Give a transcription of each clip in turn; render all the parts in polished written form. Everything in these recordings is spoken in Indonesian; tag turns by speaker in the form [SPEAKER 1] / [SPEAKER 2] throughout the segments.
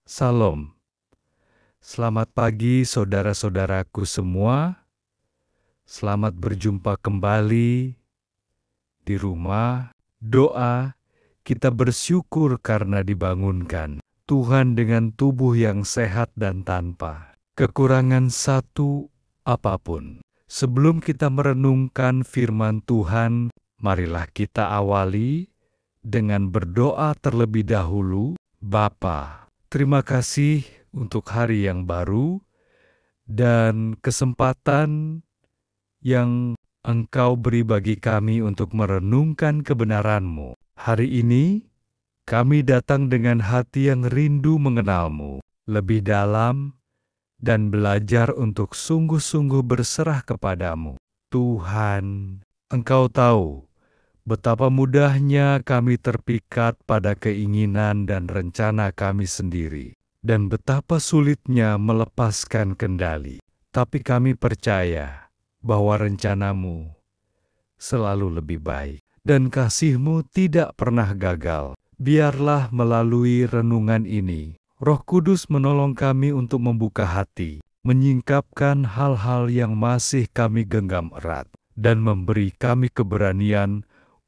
[SPEAKER 1] Salam. Selamat pagi saudara-saudaraku semua. Selamat berjumpa kembali di rumah. Doa, kita bersyukur karena dibangunkan Tuhan dengan tubuh yang sehat dan tanpa kekurangan satu apapun. Sebelum kita merenungkan firman Tuhan, marilah kita awali dengan berdoa terlebih dahulu. Bapa, terima kasih untuk hari yang baru dan kesempatan yang Engkau beri bagi kami untuk merenungkan kebenaran-Mu. Hari ini, kami datang dengan hati yang rindu mengenal-Mu lebih dalam dan belajar untuk sungguh-sungguh berserah kepadamu. Tuhan, Engkau tahu betapa mudahnya kami terpikat pada keinginan dan rencana kami sendiri, dan betapa sulitnya melepaskan kendali. Tapi kami percaya bahwa rencanamu selalu lebih baik, dan kasih-Mu tidak pernah gagal. Biarlah melalui renungan ini, Roh Kudus menolong kami untuk membuka hati, menyingkapkan hal-hal yang masih kami genggam erat, dan memberi kami keberanian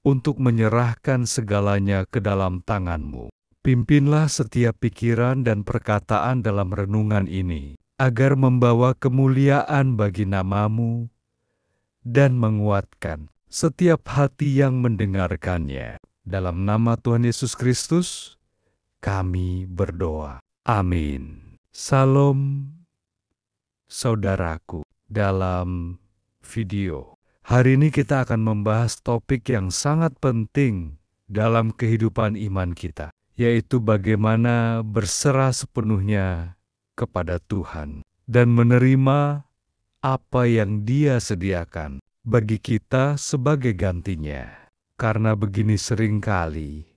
[SPEAKER 1] untuk menyerahkan segalanya ke dalam tangan-Mu. Pimpinlah setiap pikiran dan perkataan dalam renungan ini, agar membawa kemuliaan bagi nama-Mu dan menguatkan setiap hati yang mendengarkannya. Dalam nama Tuhan Yesus Kristus, kami berdoa. Amin. Salam, saudaraku. Dalam video hari ini kita akan membahas topik yang sangat penting dalam kehidupan iman kita, yaitu bagaimana berserah sepenuhnya kepada Tuhan dan menerima apa yang Dia sediakan bagi kita sebagai gantinya. Karena begini seringkali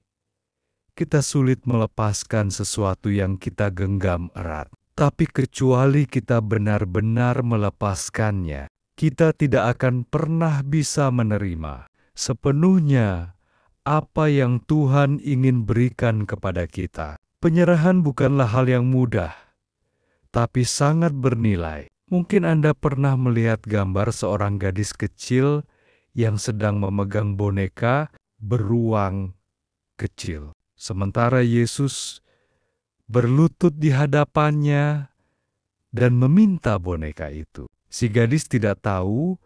[SPEAKER 1] kita sulit melepaskan sesuatu yang kita genggam erat. Tapi kecuali kita benar-benar melepaskannya, kita tidak akan pernah bisa menerima sepenuhnya apa yang Tuhan ingin berikan kepada kita. Penyerahan bukanlah hal yang mudah, tapi sangat bernilai. Mungkin Anda pernah melihat gambar seorang gadis kecil yang sedang memegang boneka beruang kecil. Sementara Yesus berlutut di hadapannya dan meminta boneka itu. Si gadis tidak tahu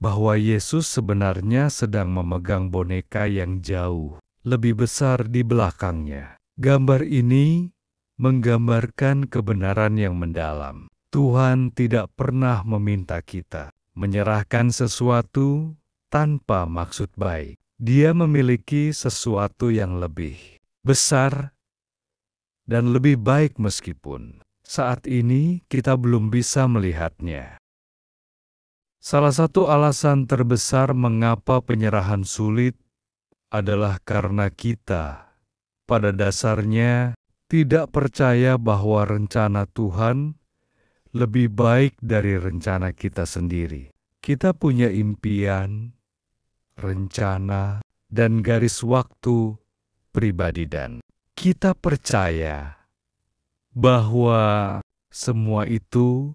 [SPEAKER 1] bahwa Yesus sebenarnya sedang memegang boneka yang jauh lebih besar di belakangnya. Gambar ini menggambarkan kebenaran yang mendalam. Tuhan tidak pernah meminta kita menyerahkan sesuatu tanpa maksud baik. Dia memiliki sesuatu yang lebih besar dan lebih baik meskipun saat ini kita belum bisa melihatnya. Salah satu alasan terbesar mengapa penyerahan sulit adalah karena kita pada dasarnya tidak percaya bahwa rencana Tuhan lebih baik dari rencana kita sendiri. Kita punya impian, rencana, dan garis waktu pribadi, dan kita percaya bahwa semua itu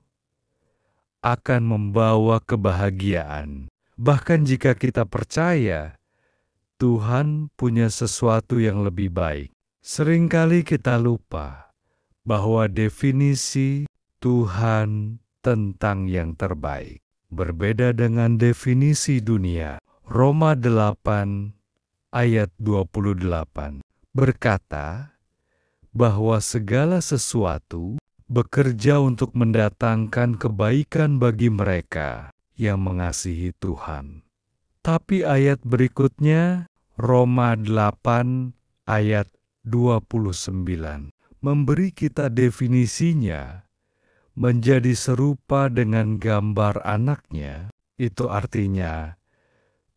[SPEAKER 1] akan membawa kebahagiaan. Bahkan jika kita percaya Tuhan punya sesuatu yang lebih baik, seringkali kita lupa bahwa definisi Tuhan tentang yang terbaik berbeda dengan definisi dunia. Roma 8 ayat 28 berkata bahwa segala sesuatu bekerja untuk mendatangkan kebaikan bagi mereka yang mengasihi Tuhan. Tapi ayat berikutnya, Roma 8 ayat 29, memberi kita definisinya menjadi serupa dengan gambar anaknya. Itu artinya,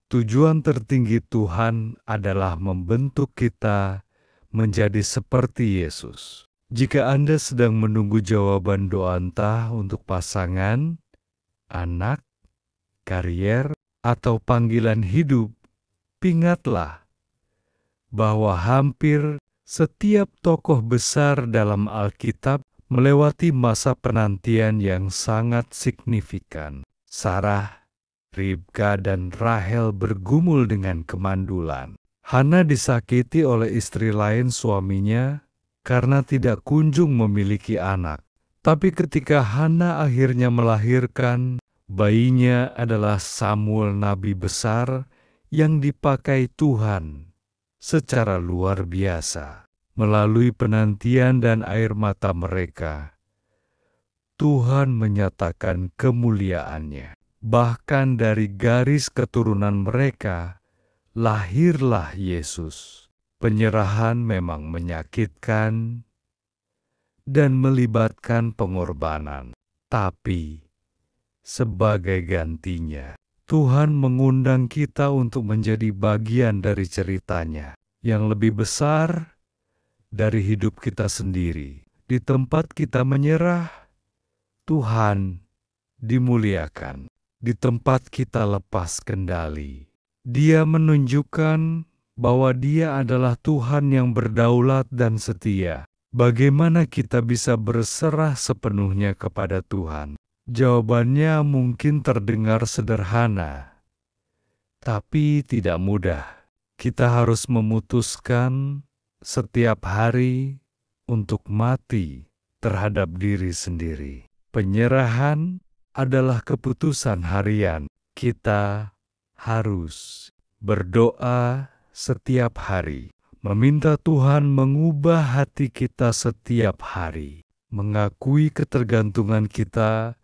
[SPEAKER 1] tujuan tertinggi Tuhan adalah membentuk kita menjadi seperti Yesus. Jika Anda sedang menunggu jawaban doa entah untuk pasangan, anak, karier, atau panggilan hidup, ingatlah bahwa hampir Setiap tokoh besar dalam Alkitab melewati masa penantian yang sangat signifikan. Sarah, Ribka, dan Rahel bergumul dengan kemandulan. Hana disakiti oleh istri lain suaminya karena tidak kunjung memiliki anak. Tapi ketika Hana akhirnya melahirkan, bayinya adalah Samuel nabi besar yang dipakai Tuhan secara luar biasa. Melalui penantian dan air mata mereka, Tuhan menyatakan kemuliaannya. Bahkan dari garis keturunan mereka, lahirlah Yesus. Penyerahan memang menyakitkan dan melibatkan pengorbanan. Tapi, sebagai gantinya, Tuhan mengundang kita untuk menjadi bagian dari ceritanya yang lebih besar dari hidup kita sendiri. Di tempat kita menyerah, Tuhan dimuliakan. Di tempat kita lepas kendali, Dia menunjukkan bahwa Dia adalah Tuhan yang berdaulat dan setia. Bagaimana kita bisa berserah sepenuhnya kepada Tuhan? Jawabannya mungkin terdengar sederhana, tapi tidak mudah. Kita harus memutuskan setiap hari untuk mati terhadap diri sendiri. Penyerahan adalah keputusan harian. Kita harus berdoa setiap hari, meminta Tuhan mengubah hati kita setiap hari, mengakui ketergantungan kita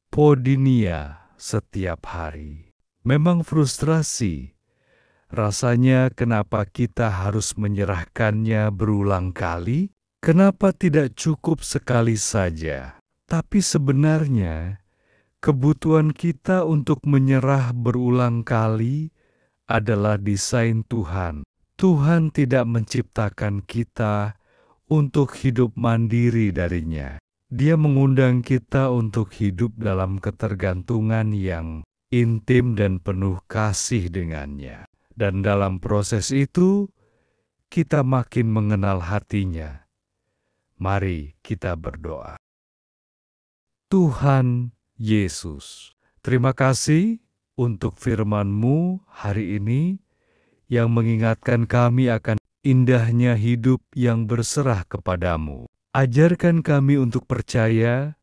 [SPEAKER 1] podinia setiap hari. Memang frustrasi, rasanya kenapa kita harus menyerahkannya berulang kali? Kenapa tidak cukup sekali saja? Tapi sebenarnya, kebutuhan kita untuk menyerah berulang kali adalah desain Tuhan. Tuhan tidak menciptakan kita untuk hidup mandiri darinya. Dia mengundang kita untuk hidup dalam ketergantungan yang intim dan penuh kasih dengannya. Dan dalam proses itu, kita makin mengenal hatinya. Mari kita berdoa. Tuhan Yesus, terima kasih untuk firman-Mu hari ini yang mengingatkan kami akan indahnya hidup yang berserah kepadamu. Ajarkan kami untuk percaya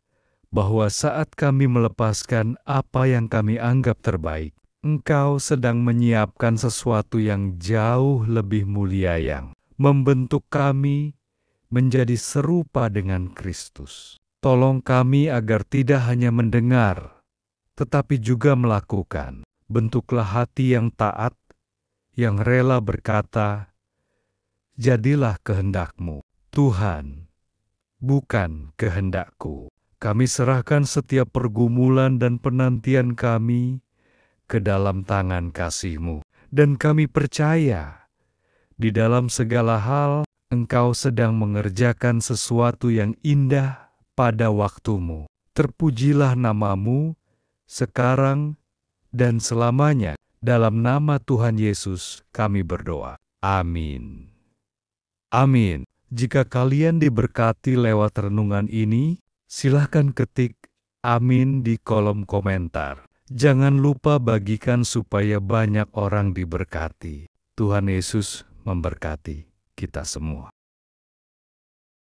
[SPEAKER 1] bahwa saat kami melepaskan apa yang kami anggap terbaik, Engkau sedang menyiapkan sesuatu yang jauh lebih mulia yang membentuk kami menjadi serupa dengan Kristus. Tolong kami agar tidak hanya mendengar, tetapi juga melakukan. Bentuklah hati yang taat, yang rela berkata, "Jadilah kehendak-Mu, Tuhan, bukan kehendakku." Kami serahkan setiap pergumulan dan penantian kami ke dalam tangan kasih-Mu. Dan kami percaya, di dalam segala hal, Engkau sedang mengerjakan sesuatu yang indah pada waktu-Mu. Terpujilah nama-Mu, sekarang dan selamanya. Dalam nama Tuhan Yesus kami berdoa. Amin. Amin. Jika kalian diberkati lewat renungan ini, silahkan ketik amin di kolom komentar. Jangan lupa bagikan supaya banyak orang diberkati. Tuhan Yesus memberkati kita semua.